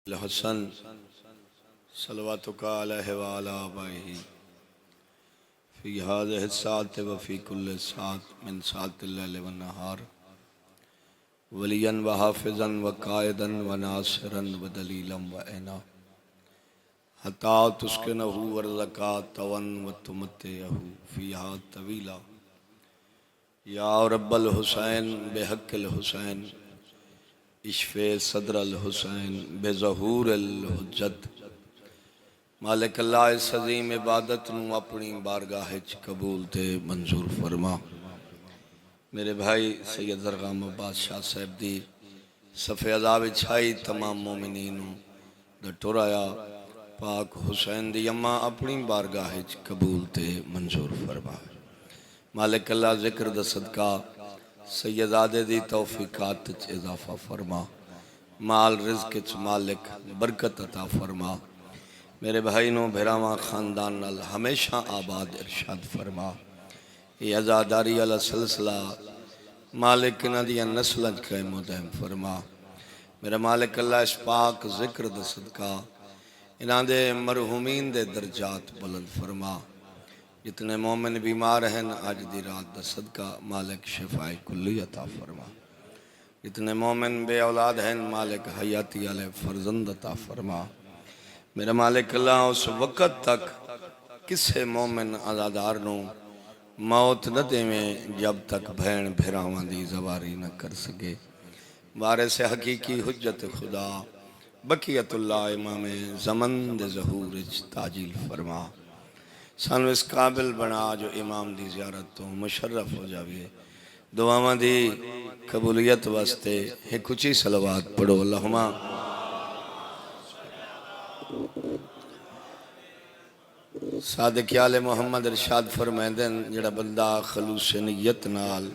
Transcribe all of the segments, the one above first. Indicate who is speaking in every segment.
Speaker 1: الحسن صلواتک علیہ وعلی آبائہ فی هذه الساعة وفی کل ساعة من ساعة اللیل والنہار ولیا وحافظا وقائدا وناصرا ودلیلا وعینا حتی تسکنہ ورزقا طوعا وتمتعہ فیہا طویلا یا رب الحسین بحق الحسین اشفِ صدر الحسین بظہور الحجت مالک اللہ اس عظیم عبادت نو اپنی بارگاہ وچ قبول تے منظور فرما۔ میرے بھائی سید زرغام عباس شاہ صاحب دی صف عزا وچ آئی تمام مومنین دا ٹرایا پاک حسین دی اماں اپنی بارگاہ وچ قبول تے منظور فرما۔ مالک اللہ ذکر دا صدقہ سیدادے دی توفیقات چ اضافہ فرما، مال رزق چ مالک برکت عطا فرما۔ میرے بھائی نو بھراواں خاندان نال ہمیشہ آباد ارشاد فرما۔ یہ عزاداری علی سلسلہ مالک انہاں دیاں نسلاں قائم و دائم فرما۔ میرا مالک اللہ اس پاک ذکر دا صدقہ انہاں دے مرحومین دے درجات بلند فرما۔ جتنے مومن بیمار ہیں آج دی رات دا صدقہ مالک شفاء کلی عطا فرما۔ جتنے مومن بے اولاد ہیں مالک حیاتی علیہ فرزند عطا فرما۔ میرا مالک اللہ اس وقت تک کسے مومن عزادار نو موت نہ دے میں جب تک بھین بھیراوان دی زواری نہ کر سکے۔ وارث حقیقی حجت خدا بقیت اللہ امام زمن دے ظہور تاجیل فرما۔ سانو اس قابل بنا جو امام دی زیارت تو مشرف ہو جاوے۔ دعاواں دی قبولیت واسطے ایک اچھی صلوات پڑھو اللہم صادق آل محمد ارشاد فرمائندن جڑا بندہ خلوص نیت نال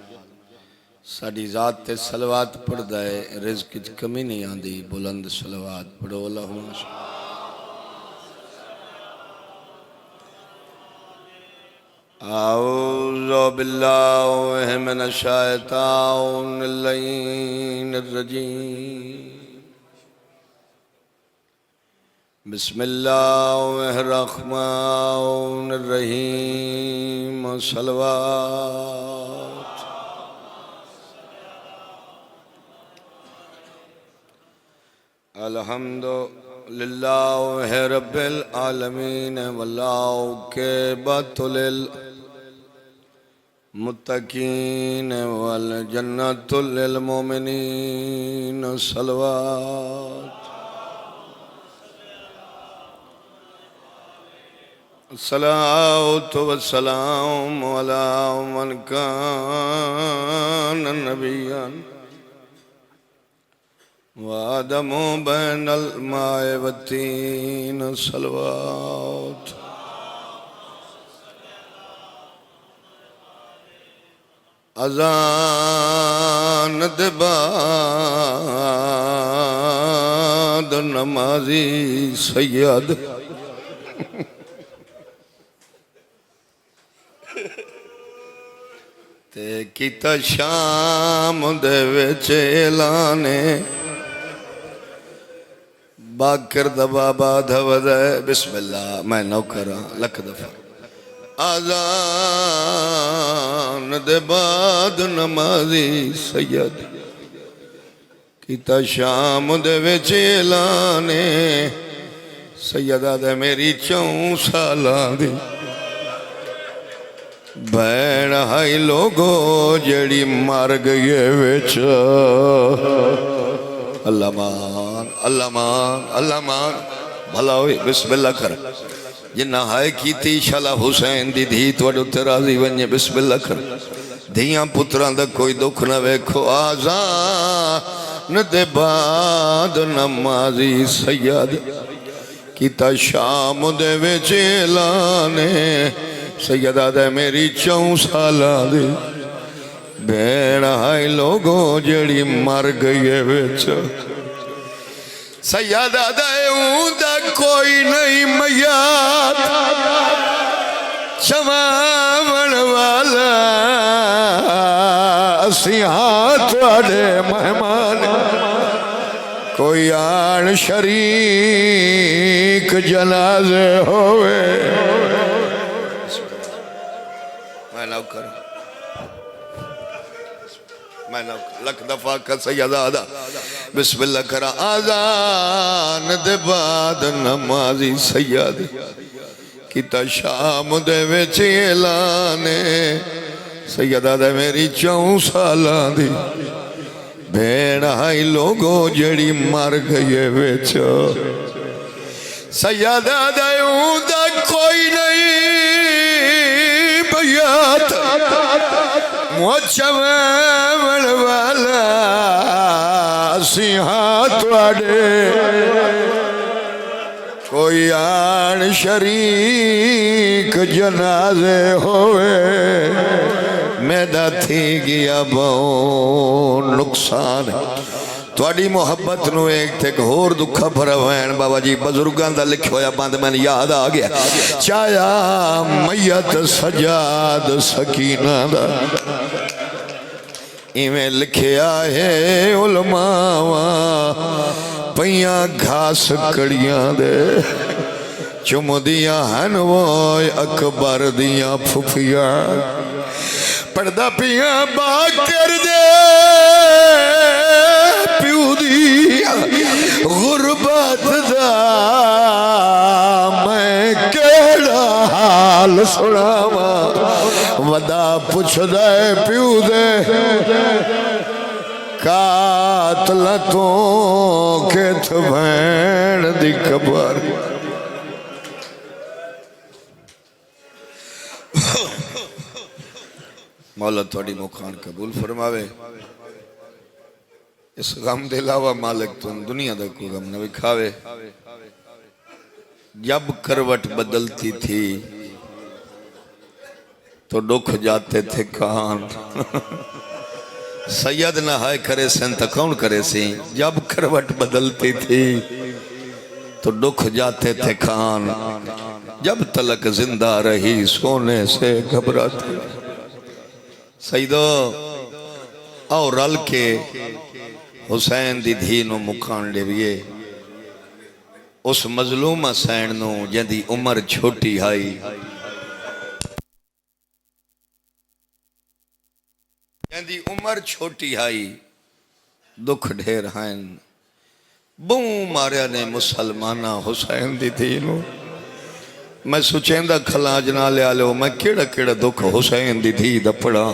Speaker 1: ساڑی ذات تے صلوات پڑھ دائے رزق کی کمی نہیں آندی۔ بلند صلوات پڑھو اللہم اعوذ باللہ من الشیطان اللعین الرجیم بسم اللہ الرحمن الرحیم صلوات الحمدللہ رب العالمین والعاقبۃ للمتقین والجنۃ للمؤمنین صلوات الصلاة والسلام علی من کان نبیا وآدم بین الماء والتین صلوات اذان دے بعد نمازی سید تے کیتا شام دے وچ اعلانے باکر دا بابا دھودے بسم اللہ میں نوکراں لکھ دفعہ آذان دے بعد نمازی سید کیتا شام دے وچ اعلانے سیدہ دے میری 4 سالاں دی بین ہائی لوگو جڑی مار گئی وچ اللہ مان اللہ مان اللہ مان بھلا ہوئی بسم اللہ کر جنہ ہائے کی تھی شالا حسین دی دھی توڑو ترازی ونجے بسم اللہ کر دھیاں پتران دا کوئی دکھ نہ ویکھو آزان دے بعد نمازی سید کیتا شام دے وچ اعلانے سیدہ دے میری 4 سالاں دی بین ہائی لوگو جڑی مر گئی وچ سیدہ دے دا کوئی نہیں میات چماون والا اسی ہاتھ والے مہمان کوئی آن شریک جنازے ہوئے میں نوکر لکھ دفعہ کا سیدادہ بسم اللہ کرا آذان دے بعد نمازی سیادی کیتا شام دے ویچے اعلانے سیدادہ میری 4 سالان دی بھیڑ آئی لوگوں جڑی مر گئے ویچو سیدادہ یوں دا کوئی نہیں بیات موچوین والا سیہاں توڑے کوئی آن شریک جنازے ہوئے میڈا تھی گیا بہون نقصان تواڈی محبت نو ایک تک ہور دکھا بھروین بابا جی بزرگان دا لکھ ہویا باندھ میں یاد آگیا چایا میت سجاد سکینہ دا ایمیں لکھیا ہے علماء پیاں گھاس کڑیاں دے چم دیاں ہن وہ اکبر دیاں پھپیاں پردہ پیاں باغ کر دے پیو دی غربت دا میں کیڑا حال سناوا ودا پوچھ دے پیو دے قاتلتوں کے تھبین دی قبر مولا توڑی مکان قبول فرماوے اس غم دے علاوہ مالک تم دنیا دا کو غم نہ بکھاوے جب کروٹ بدلتی تھی تو دکھ جاتے تھے کان سید نہ ہائے کرے سن تا کون کرے سی جب کروٹ بدلتی تھی تو دکھ جاتے تھے کان جب تلک زندہ رہی سونے سے گھبراتی سیدو او رل کے حسین دی دھینو مکان لے بیے اس مظلوم حسین نو جندی عمر چھوٹی آئی جندی عمر چھوٹی آئی دکھ ڈھیر ہائن بوں ماریا نے مسلمانہ حسین دی دھینو میں سوچیندہ کھلاج نہ لے آلو میں کیڑا کیڑا دکھ حسین دی دھی دپڑا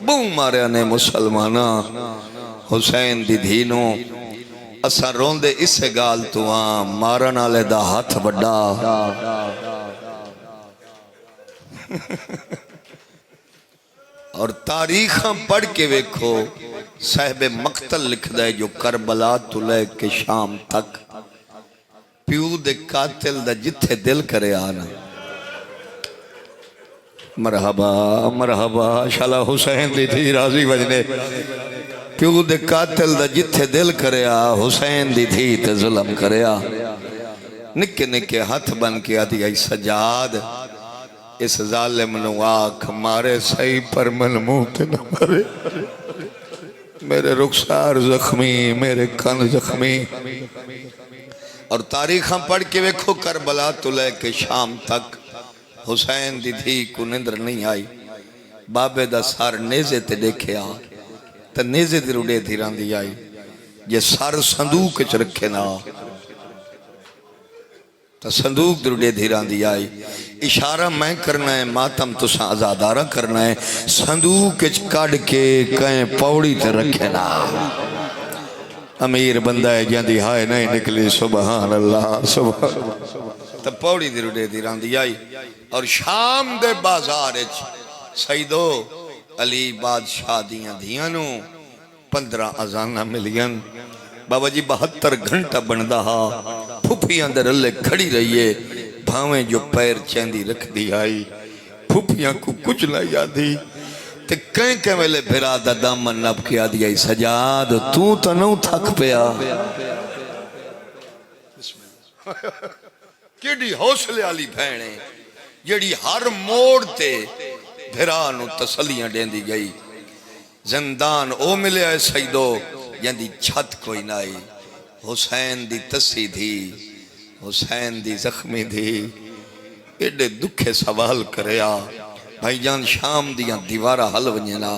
Speaker 1: بوں ماریا نے مسلمانہ حسین دی دھینو اسا روندے اس سے گال تو آن مارن آلے دا ہاتھ بڑا اور تاریخاں پڑھ کے ویکھو صاحب مقتل لکھ دے جو کربلا تو لے کے شام تک پیو دے قاتل دا جتھے دل کرے آنا مرحبا مرحبا شالا حسین دی تھی راضی وجنے پیو دے قاتل دا جتھے دل کرے آ حسین دی تھی تے ظلم کرے آ نکے نکے ہاتھ بن کے آدھی آئی سجاد اس ظالم نو آکھ مارے صحیح پر من موت نہ مرے میرے رخسار زخمی میرے کن زخمی اور تاریخاں پڑھ کے ویکھو کربلا تو لے کے شام تک حسین دی تھی کو نندر نہیں آئی بابے دا سار نیزے تے دیکھے آ تا نیزے دی روڑے دھیران دی آئی یہ سار صندوق چ رکھے نا تا صندوق دی روڑے دھیران دی آئی اشارہ میں کرنا ہے ماتم تو سا ازادارہ کرنا ہے صندوق چ کڑ کے کہیں پوڑی تے رکھے نا امیر بندہ ہے جاندی ہائے نہیں نکلی سبحان اللہ سبحان تب پوڑی دی روڑے دیران دی آئی اور شام دے بازار سیدو علی بادشاہ دیاں دیانو 15 ازانہ ملین بابا جی 72 گھنٹہ بندہ ہا پھوپیاں در اللہ کھڑی رہیے بھاویں جو پیر چیندی رکھ دی آئی پھوپیاں کو کچھ نہ یادی تے کہیں کہ ویلے بھرا دا دامن نب کیا دیا سجاد تو نو تھک پیا کیڑی حوصلے والی بھینے جڑی ہر موڑ تے بھرا نو تسلیاں دیندی گئی زندان او ملے ہے سیدو جندی چھت کوئی نہ آئی حسین دی تسی تھی حسین دی زخمی تھی ایڈے دکھے سوال کریا بھائی جان شام دیاں دیوارہ حل ونجنا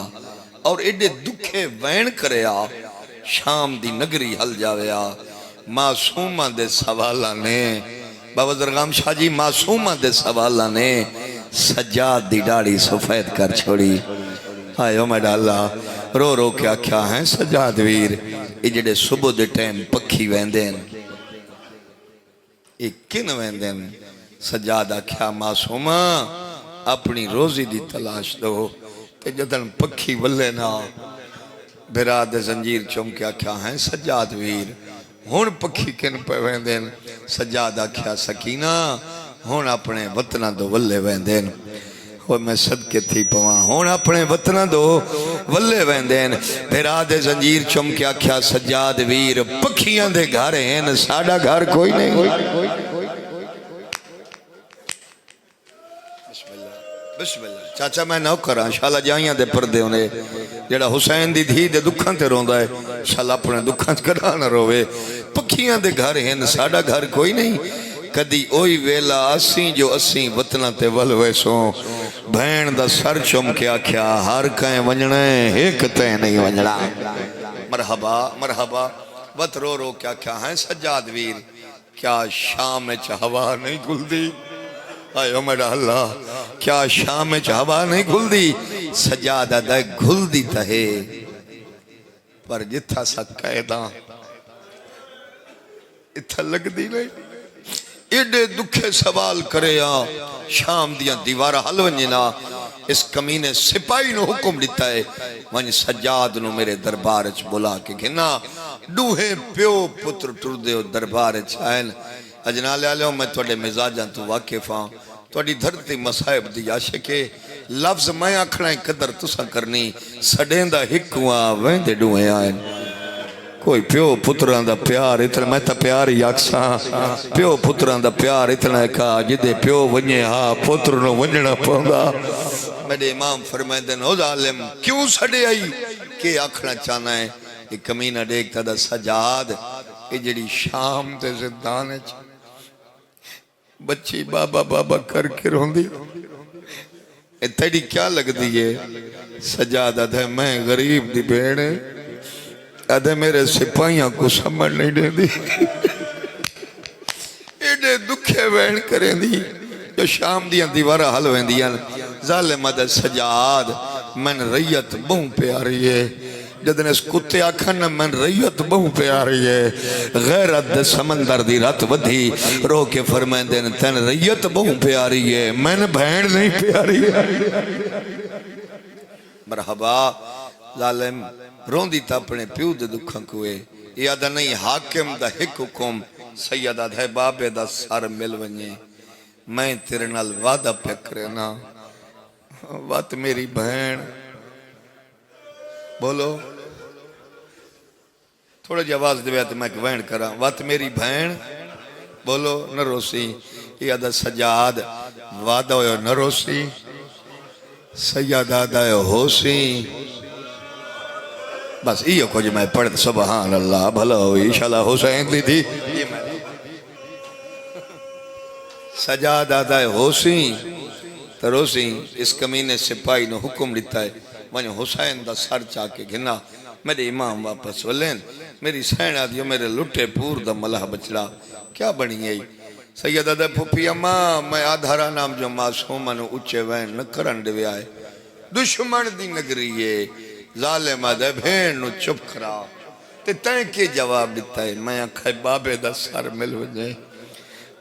Speaker 1: اور ایڈے دکھے وین کریا شام دی نگری حل جاویا معصومہ دے سوالہ نے بابا درغام شاہ جی معصومہ دے سوالہ نے سجاد دی ڈاڑی سفید کر چھوڑی آئے میڈا اللہ رو رو کیا کیا ہیں سجاد ویر اجڑے صبح دے ٹیم پکھی ویندین ایک کن ویندین سجادہ کیا معصومہ اپنی روزی دی تلاش دو کہ جدن پکھی ولے نا براد زنجیر چمکیا کیا ہیں سجاد ویر ہون پکھی کن پہ ویندین سجادہ کیا سکینہ ہون اپنے وطنہ دو ولے ویندین وہ میں صدقے تھی پواں ہون اپنے وطنہ دو ولے ویندین براد زنجیر چمکیا کیا سجاد ویر پکھیاں دے گھر ہیں ساڑا گھر کوئی نہیں بسم اللہ چاچا میں نہ کراں انشاءاللہ جائیاں دے پردے ہونے جڑا حسین دی دھی دے دکھاں تے روندہ ہے انشاءاللہ اپنے دکھاں تے کڑا نہ روے پکھیاں دے گھر ہیں ساڑا گھر کوئی نہیں کدی اوئی ویلا اسیں جو اسیں وطنہ تے ولوے سوں بھین دا سر چمکیا کیا ہر کہیں ونجنے ایک تے نہیں ونجنا مرحبا مرحبا وط رو رو کیا کیا ہیں سجاد ویر کیا شام ہوا نہیں گل دی آئے میرا اللہ کیا شام ہوا نہیں گھل دی سجادہ دے گھل دی تہے پر جتھا سا قیداں اتھا لگ دی نہیں ایڈے دکھے سوال کرے شام دیاں دیوارہ حل ونجنا اس کمینے سپاہی نو حکم دیتا ہے ونج سجاد نو میرے دربارچ بلا کے گھنا ڈوہے پیو پتر ٹردے ہو دربارچ آئین اجنالے آلے میں توڑے مزاجاں تو واقف ہاں توڑی دھرتی مسائب دی عاشقے لفظ میں آکھنا قدر تسا کرنی سڑیندہ ہکواں ویندے ڈوہے آئین کوئی پیو پتران دا پیار اتنا میں تا پیار یاکساں پیو پتران دا پیار اتنا کہا جدے پیو ونجے ہاں پتر نو ونجنا پوندا میرے امام فرمائدن ہو ظالم کیوں سڑے آئی کہ آکھنا چاہنا ہے یہ کمینہ دیکھتا دا سجاد یہ جڑی شام تے زندانے بچی بابا بابا کر کے رون دی تیڑی کیا لگ دیئے سجاد ادھے میں غریب دی بیڑے ادھے میرے سپاہیاں کو سمجھ نہیں دے دی ایڈے دکھے وین کریں دی جو شام دیاں دیوارہ حل وین دیاں ظالم ادھے سجاد من ریت بہوں پیاری ہے جدن اس کتے آکھن من ریت بہوں پیاری ہے غیرت دے سمندر دی رات ودھی رو کے فرمائیں دین تین ریت بہوں پیاری ہے من بھین نہیں پیاری ہے مرحبا ظالم روندی تا اپنے پیو دے دکھاں کوئے یادہ نہیں حاکم دا ہک حکم سیدہ دھے بابے دا سار مل ونجے میں تیرے نال وعدہ پہ کرنا وات میری بہن بولو تھوڑا جی آواز دے بیعت میں ایک بہن کرا وات میری بہن بولو نہ روسی یادہ سجاد وعدہ ہوئے نہ روسی سیدہ دائے ہوسی بس یہ کچھ میں پڑھتا سبحان اللہ بھلا ہوئی انشاءاللہ حسین دی تھی سجادہ دائے ہوسی تو روسی اس کمینے سپاہی نو حکم لیتا ہے ونجو حسین دا سر چاکے گھنا میرے امام واپس ولین میری سینہ دیو میرے لٹے پور دا ملہ بچڑا کیا بنی ہے سیدہ دے پھوپی اماں میں آدھارا نام جو معصومہ نو اچھے وین نکرن دوے آئے دشمن دی نگریے ظالم دے بھین نو چپ کرا تے تین کے جواب دیتا ہے میں آنکھائے بابے دا سر مل ہو جائے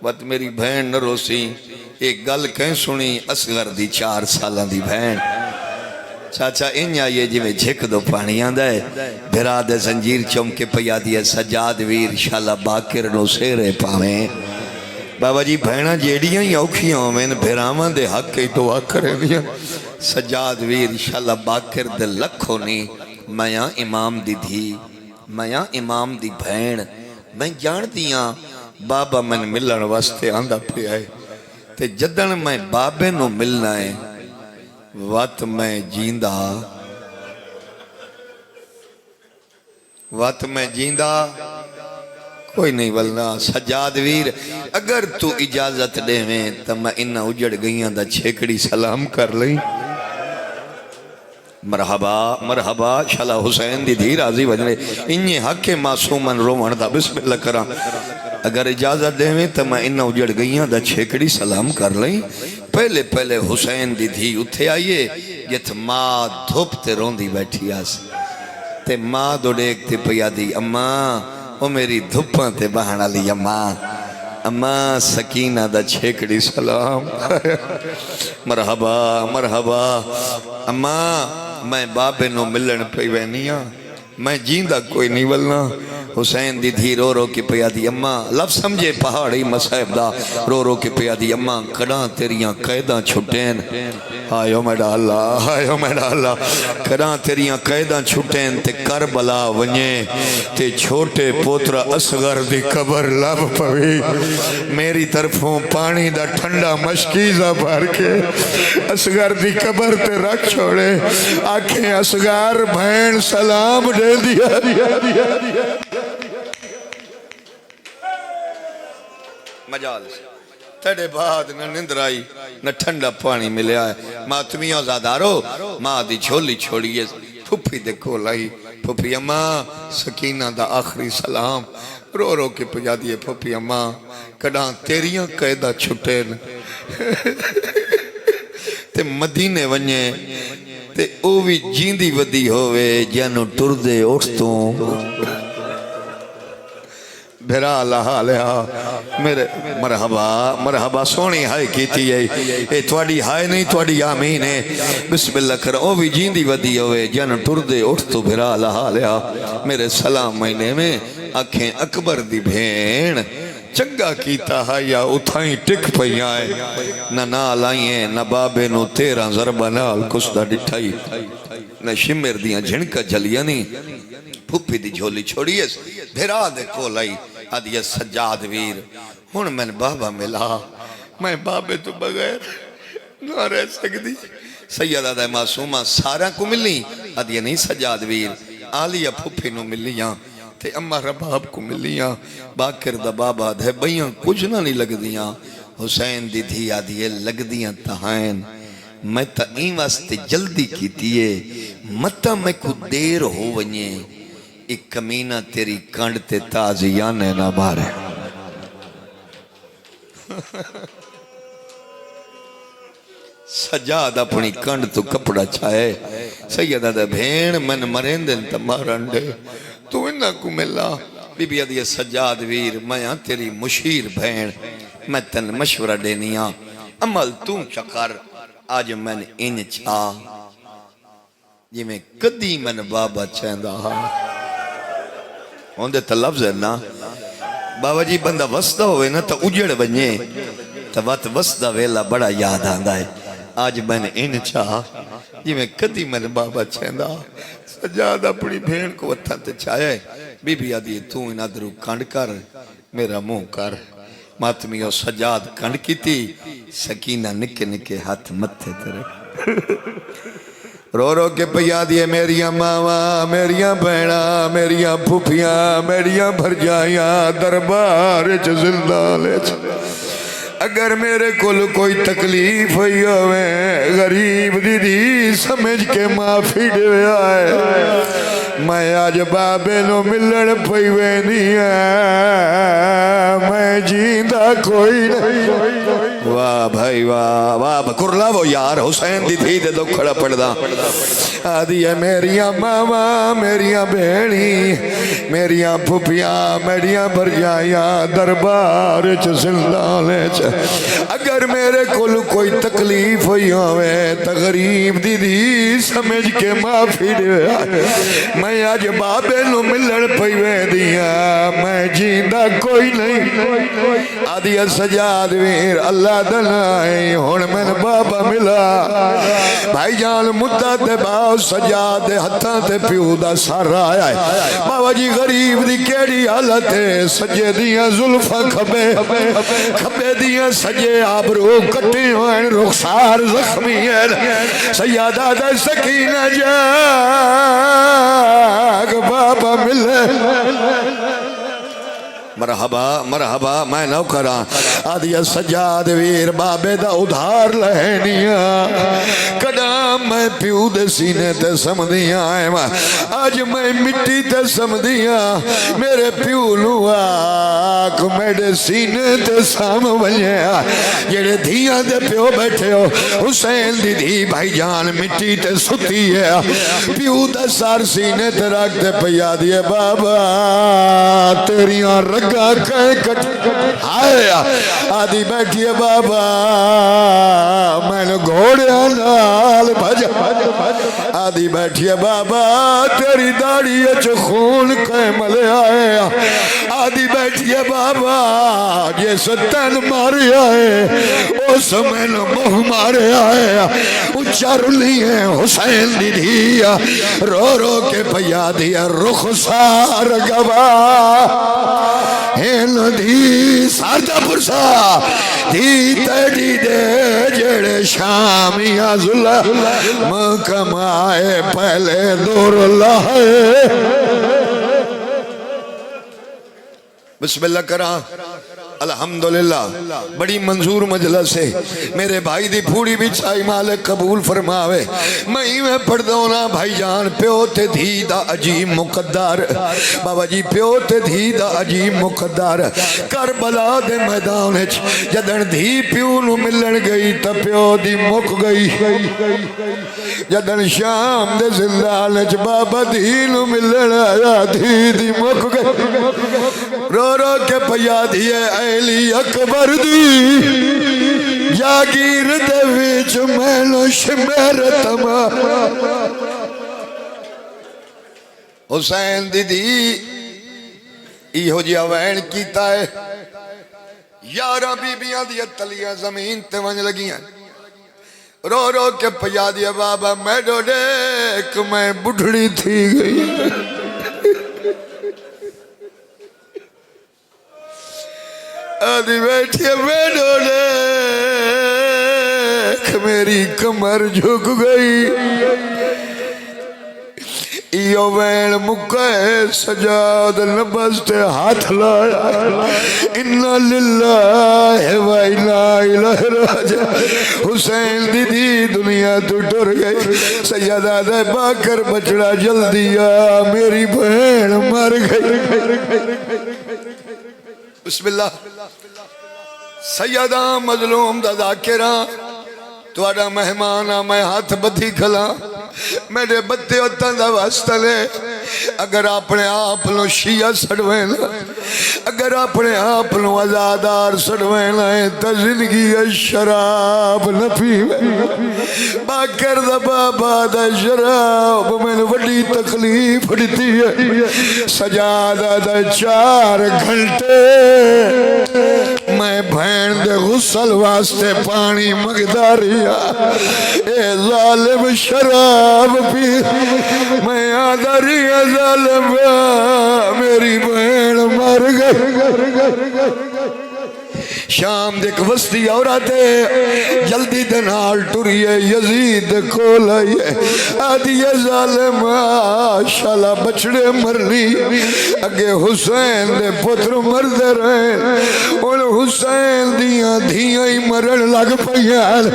Speaker 1: وقت میری بھین نہ روسی ایک گل کہیں سنی اصغر دی 4 سالان دی بھین چاچا انیا یہ جی میں جھک دو پانیاں دے بھرا دے زنجیر چمکے پیا دیا سجاد ویر شالا باکر نو سیرے پاویں بابا جی بھینا جیڑیاں ہی اوکھیاں ہوئیں بھرامان دے حق کی دعا کرے دیا سجاد ویر شالا باکر دے لکھو نی میاں امام دی دھی میاں امام دی بھین میں جان دیاں بابا من ملن واسطے آندہ پہ آئے تے جدن میں بابے نو ملنا ہے وقت میں جیندہ وقت میں جیندہ کوئی نہیں ولنا سجاد ویر اگر تو اجازت دے میں تو میں انہا اجڑ گئیاں دا چھیکڑی سلام کر لیں مرحبا مرحبا شالا حسین دی دھی راضی بجنے انہی حق معصومن رومن دا بسم اللہ کرا اگر اجازت دے میں تو میں انہا اجڑ گئیاں دا چھیکڑی سلام کر لیں پہلے پہلے حسین دی دھی اتھے آئیے جت ماں دھوپ تے روندی بیٹھی آس تے ماں دو ڈیک تے پیا دی اماں او میری دھپاں تے بہانا لی اماں سکینہ دا چھیکڑی سلام مرحبا مرحبا اماں میں بابے نو ملن پہ وینیاں میں جیندہ کوئی نہیں ولنا حسین دی دھی رو رو کی پیا دی اماں لفظ سمجھے پہاڑی مسائب دا رو رو کی پیا دی اماں کڑاں تیریاں قیداں چھٹین آئیو میڈا اللہ کڑاں تیریاں قیداں چھٹین تے کربلا ونجے تے چھوٹے پوترا اصغر دی قبر لب پوی میری طرفوں پانی دا ٹھنڈا مشکیزہ بھر کے اصغر دی قبر تے رکھ چھوڑے آنکھیں اصغر بھین سلام دے دیا مجال تڑے بعد نہ نندرائی نہ ٹھنڈا پانی ملیا ہے ماتمیوں زادارو ماں دی جھولی چھوڑیے پھپی دیکھو لائی پھپی اماں سکینہ دا آخری سلام رو رو کے پجا دیئے پھپی اماں کڑاں تیریاں قیدہ چھٹین تے مدینے ونجے تے اووی جیندی ودی ہوئے جانو ٹردے اٹھتوں بھرا اللہ لیا میرے مرحبا سونی ہائے کیتی ہے اے تواڈی ہائے نہیں تواڈی آمین ہے بسم اللہ کر او بھی جیندی ودی ہوئے جن ٹردے اٹھ تو بھرا اللہ لیا میرے سلام مہینے میں آنکھیں اکبر دی بھین چنگا کیتا ہے یا اتھائیں ٹک پہی آئے نہ نال آئیں نہ بابے نو 13 ضربہ نال کسدہ ڈٹھائی نہ شمر دیاں جھنکا جلیا نہیں پھپی دی جھولی چھوڑیے بھرا دے کو لائی آدھیا سجاد ویر ہون میں بابا ملا میں بابے تو بغیر نہ رہ سکتی سیدہ دے معصومہ سارا کو ملی آدھیا نہیں سجاد ویر آلیا پھپی نو ملیاں تے اممہ رباب کو ملیاں باکر دا بابا دے بیاں کچھ نہ نہیں لگ دیاں حسین دی دھی آدھیا لگ دیاں تہائن میں تا این واسطے جلدی کی دیئے متا میں کو دیر ہو ونجے ایک کمینہ تیری کنڈ تے تازیانے نہ بھارے سجاد اپنی کنڈ تو کپڑا چھائے سیدہ دا بھین من مرندن تمہارنڈے تو انہا کو ملا بی بی آدھی سجاد ویر میں تیری مشیر بھین میں تن مشورہ دینیاں عمل توں چکر آج میں ان چاہ جی میں کدی من بابا چیندہ ہوندے تا لفظ ہے نا بابا جی بندہ وسطہ ہوئے نا تا اجڑ بنجے تا وقت وسطہ ویلا بڑا یاد آندہ ہے آج میں نے ان چاہا جی میں کدی میں نے بابا چیندہ سجاد اپنی بھین کو وطا تے چھائے بی بی آدھی تو ان ادرو کنڈ کر میرا منہ کر ماتمیوں سجاد کنڈ کی تھی سکینہ نکے نکے ہاتھ متھے تیرے رو رو کے پیا دیئے میریاں ماما میریاں بہنا میریاں پھوپیاں میریاں بھرجائیاں دربار زندہ لے اگر میرے کل کوئی تکلیف ہوئی ہوئے غریب دیدی سمجھ کے معافی دے آئے میں آج بابے نو ملن پہوے نہیں ہے میں جیندہ کوئی نہیں واہ بھائی واہ واہ بکرلا وہ یار حسین دی تھی دے دو کھڑا پڑ دا آدھی ہے میریاں ماما میریاں بہنی میریاں پھپیاں میریاں بھرجائیاں دربار زندہ لے اگر میرے کل کوئی تکلیف ہوئی ہوئے تغریب دیدی سمجھ کے معافی دے میں آج بابے نو ملن پہوے دیا میں جیندہ کوئی نہیں آدھی سجاد ویر اللہ دلائیں ہون میں بابا ملا بھائی جان مدہ تے باؤ سجاد ہتھاں تے پیو دا سارا آیا ہے بابا جی غریب دی کیڑی حالت ہے سجے دیاں ظلفہ کھبے دیاں سجے آبرو کٹی ہوئے رخسار زخمی ہے سیادہ دا سکینہ جاگ بابا ملے مرحبا مرحبا میں نوکراں آدیا سجاد ویر بابے دا ادھار لہنیاں کدام میں پیو دے سینے تے سمدیاں آج میں مٹی تے سمدیاں میرے پیو نو آکھ میرے سینے تے سام بنیا جڑے دھیاں دے پیو بیٹھے ہو حسین دی دھی بھائی جان مٹی تے ستی ہے پیو دا سار سینے تے رکھ دے پیا دیے بابا تیریاں رگا کہیں کٹ آئے آدھی بیٹھی ہے بابا میں نے گھوڑیا نال بھجا آدھی بیٹھی ہے بابا تیری داڑھی اچھ خون کہیں ملے آئے آدھی بیٹھی ہے بابا جیسے تین مارے آئے اس میں نے موہ مارے آئے اچھر لیے حسین دی دیا رو رو کے پیا دیا رخسار گوا ہین دی سارتا پرسا دی تیڑی دے جڑے شامیہ ظلم کمائے پہلے دور اللہ بسم اللہ کرا الحمدللہ بڑی منظور مجلس ہے میرے بھائی دی پھوڑی بھی چاہی مالک قبول فرماوے میں پڑھ دونا بھائی جان پیو تے دھی دا عجیب مقدر بابا جی پیو تے دھی دا عجیب مقدر کربلا دے میدان جدن دھی پیو نو ملن گئی تا پیو دی مک گئی جدن شام دے زندان بابا دھی نو ملن آیا دھی دی مک گئی رو رو کے پیا دیئے ایلی اکبر دی جاگیر دے ویچ میں نو شمیر تما حسین دی دی ایہو جی اوین کیتا ہے یارہ بی بیاں دیا تلیاں زمین تے ونج لگیاں رو رو کے پیا دیا بابا میں ڈو دیکھ میں بڑھڑی تھی گئی آدھی بیٹھے میں ڈولے میری کمر جھک گئی ایو وین مکہ سجاد نبستے ہاتھ لایا انہا للہ و انا الہ راجع حسین دی دی دنیا تو ٹر گئی سیدہ دے باکر بچڑا جلدی آ میری بہن مر گئی بسم اللہ سیدہ مظلوم دا ذاکرہ توڑا مہمانا میں ہاتھ بدھی کھلا میرے بتے اتن دا واسطہ لے اگر اپنے آپ لو شیعہ سڑوینا اگر اپنے آپ لو ازادار سڑوینا تا زندگی شراب نہ پیوے باکر دا بابا دا شراب میں نے وڈی تکلیف دیتی ہے سجادہ دا 4 گھنٹے میں بھین دے غسل واسطے پانی مقداریا اے ظالم شراب پی میں آدھریا ظالم میری بہن مر گئی شام دیکھ وستی عورت جلدی دنال ٹوریے یزید کو لائیے آدھی ظالم شالا بچڑے مرنی اگے حسین دے پتر مرد رہے ان حسین دیاں دھیاں ہی مرن لگ پہیان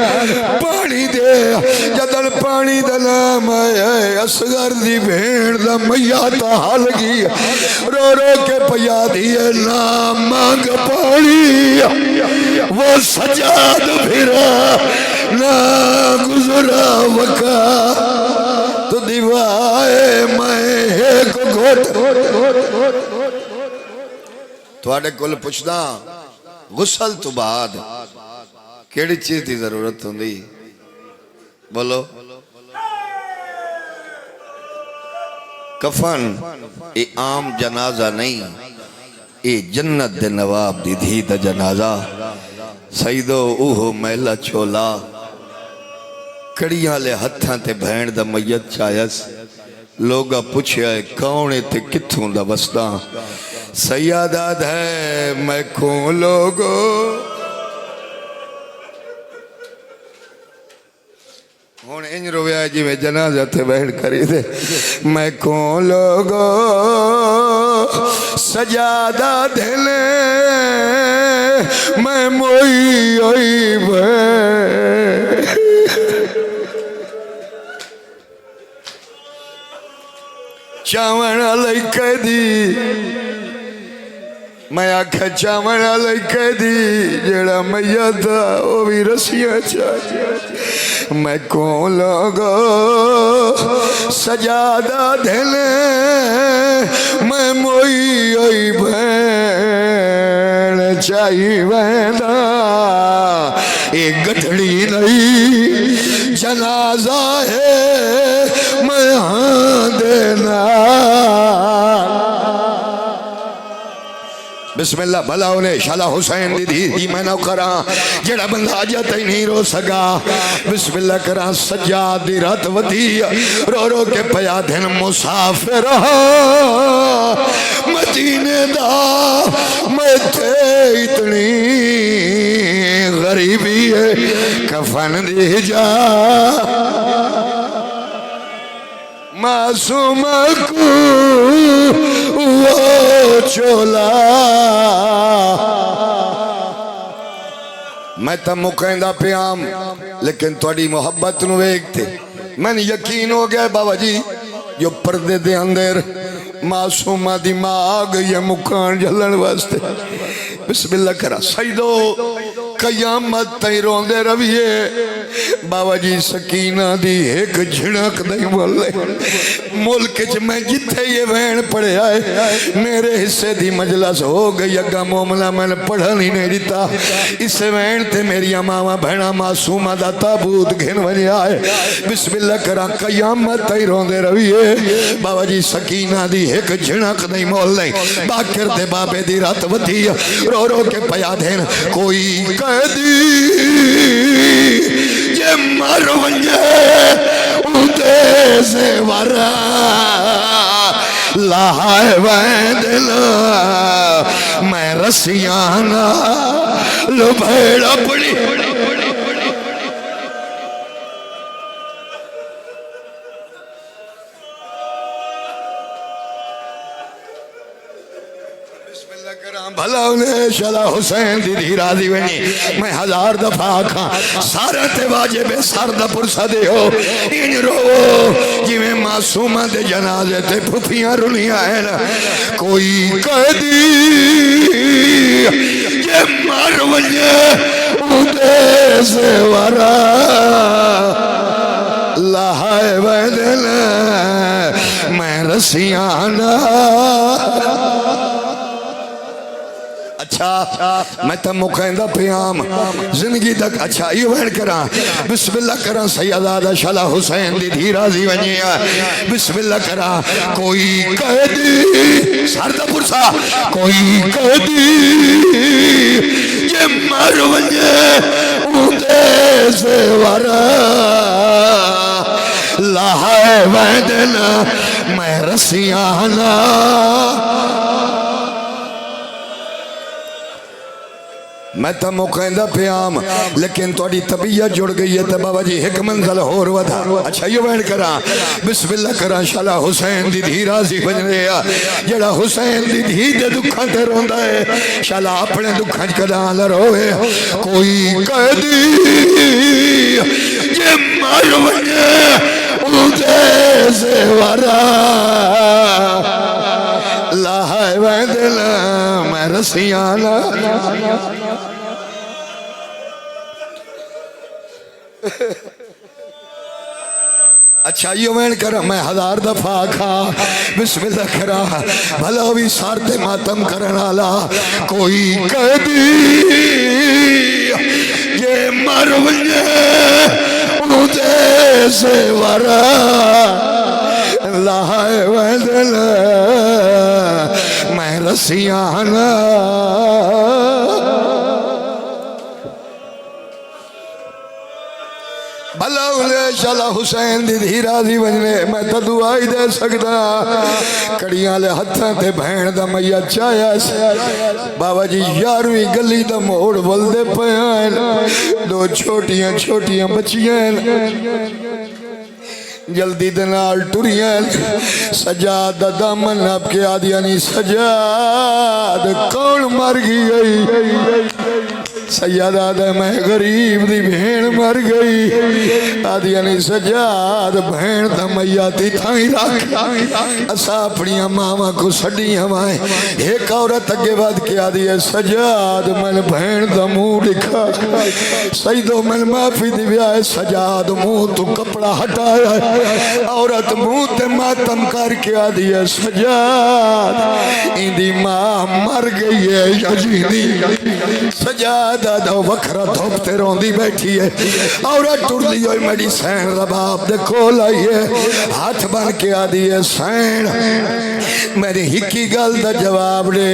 Speaker 1: پانی دے جدن پانی دنام آئے اصغر دی بھین دا میاتا حال گی رو رو کے پیا دیئے نام مانگ پانی وہ سجاد پھرا نہ گزرا وقا تو دیوائے میں ایک گھوٹ تو آڑے کل پوچھنا غسل تو بعد کیڑی چیز دی ضرورت ہوں دی بولو کفن اے عام جنازہ نہیں اے جنت دے نواب دی دھی دا جنازہ سیدو اوہو میلہ چھولا کڑیاں لے ہتھاں تے بھین دا میت چایس لوگا پوچھے آئے کауنے تے کتھوں دا بسداں سیادات ہے میں کون لوگو ہون انج رویا جی میں جنازہ تے بہن کری دے میں کون لوگو سجادہ دھلے میں موئی ہوئی بھے چاون علیکہ دی میں آکھا چاون علیکہ دی جڑا میدہ وہ بھی رسیاں چاہتا میں کون لگا سجادہ دھلے میں موئی آئی بھین چاہی ویندہ ایک گھڑی نہیں جنازہ ہے میں ہاں دینا بسم اللہ بھلا انہیں شالا حسین دی دی میں نو کراں جڑا بندہ جاتا ہی نہیں رو سکا بسم اللہ کراں سجاد دی رات ودی رو رو کے پیا دن مسافر مدینے دا میں تھے اتنی غریبی ہے کفن دی جا معصوم کو وہ چولا میں تا مکہندہ پیام لیکن توڑی محبت نو ایک تھے میں نے یقین ہو گیا بابا جی جو پردے دے اندر معصومہ دی ماں آگئی ہے مکان جلن واسطے بسم اللہ کرا سیدو قیامت تئی روندے رویے بابا جی سکینہ دی ایک جھڑک نہیں بولے ملک چ میں جتھے یہ وین پڑے آئے میرے حصے دی مجلس ہو گئی اگا موملہ میں نے پڑھا نہیں دیتا اس وین تے میری ماما بہنا معصومہ دا تابوت گھن بنی آئے بسم اللہ کرا قیامت تئی روندے رویے بابا جی سکینہ دی ایک جھڑک نہیں مول نہیں باکر دے بابے دی رات ودی رو رو کے پیا دین کوئی قیدی یہ مر ونجے اودے سے ورا لہائے ویندل میں رسیانا لو بھیڑا پڑی بھلا انہیں شالا حسین دی دی راضی ونی میں ہزار دفعہ آکھاں سارا تے واجب سرد پرسا دے ہو ان رو جی میں معصومہ دے جنازے تے پھپیاں رنیاں ہیں کوئی قیدی یہ مر ونجے اودے سے ورا لہائے ویدن میں رسیانا اچھا میں تا مکہندہ پیام زندگی تک اچھا یہ وین کراں بسم اللہ کراں سیدادہ شالا حسین دی دی راضی ونی بسم اللہ کراں کوئی قیدی سردہ پرسا کوئی قیدی یہ مر ونجے اودے سے ورا لہائے ویدن میں رسیانا میں تا مکہندہ پیام لیکن توڑی طبیعت جڑ گئی ہے بابا جی ایک منزل ہور ودا اچھا یہ وین کراں بسم اللہ کراں شالا حسین دی دھی راضی بن رہا جڑا حسین دی دھی دے دکھاں تے روندہ ہے شالا اپنے دکھاں کداں لروے کوئی قیدی یہ مر ونجے اودے سے ورا لہائے ویندل میں رسیانا اچھا یہ وین کرا میں ہزار دفعہ کھا بسم اللہ کرا بھلا بھی سارتے ماتم کرنا لا کوئی قیدی یہ مر ونجے اودے سے ورا لہائے ویندل میں رسیانا بھلا انہیں شالا حسین دی دھی راضی بننے میں تا دعائی دے سکتا کڑیاں لے ہتھاں تے بہن دا میا چایا سے بابا جی یارویں گلی دا موڑ بل دے پیان دو چھوٹیاں بچیاں جلدی دے نال ٹریاں سجاد دا دامن نپ کے آدیا نہیں سجاد کون مر گئی سید آدھا میں غریب دی بھین مر گئی آدیا نہیں سجاد بھین دا میاتی تھائی رکھ اسا اپنیاں ماما کو سڈی ہمائیں ایک عورت اگے بات کے آدیا سجاد میں بھین دا منہ دکھا سیدو میں معافی دی بیائے سجاد منہ تو کپڑا ہٹایا عورت منہ تے ماتم کر کے آدیا سجاد اندی ماں مر گئی ہے یا جیدی سجاد دادا وکھرا دھوپتے روندی بیٹھی ہے عورت ٹر دی ہوئی میری سین رباب دے کھول آئی ہے ہاتھ بن کے آدھی ہے سین میری ہکی گل دا جواب دے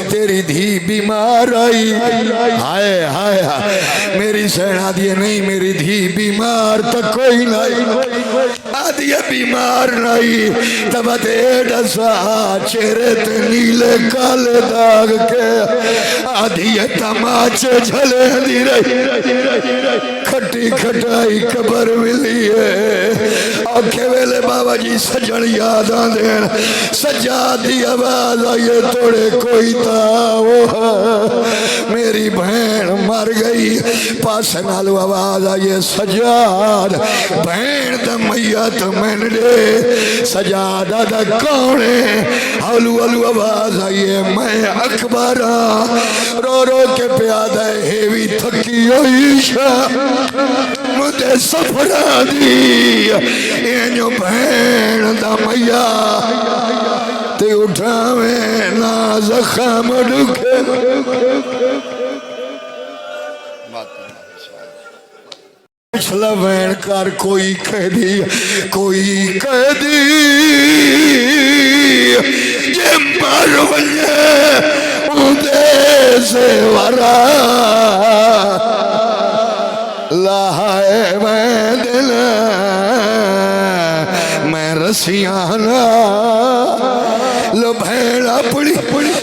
Speaker 1: تیری دھی بیمار آئی ہائے ہائے میری سین آدھی ہے نہیں میری دھی بیمار تک کوئی نہیں آدھی ہے بیمار نہیں تب تیڑا سا چہرے تے نیلے کالے داغ کے آدھی ہے تماچے جھلے دی رہی کھٹی کھٹائی قبر ملی ہے آنکھیں ویلے بابا جی سجن یاد آدھیں سجاد دی آواز آئیے توڑے کوئی تا وہ میری بہن مر گئی پاس نالو آواز آئیے سجاد بہن دا میت میں دے سجاد آدھا کونے ہلو ہلو آواز آئیے میں اکبرہ رو رو کے پیادہ ہیوی تھکی ہوئیشا مجھے سفرہ دی اینیو بہن دا میا تے اٹھاویں ناز خام ڈکے پچھلا وین کر کوئی قیدی یہ مر وجہ اندے سے ورا لہائے میں دل میں رسیانا لو بھیڑ اپنی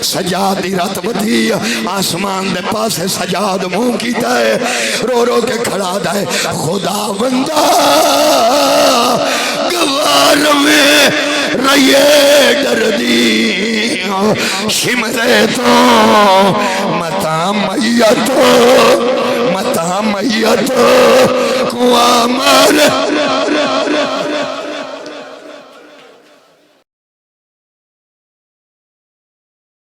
Speaker 1: سجاد دی رات بدھی آسمان دے پاس سجاد منہ کیتا ہے رو رو کے کھڑا دائے خدا بندہ گوار میں رہیے دردی شمرے تو متا میتو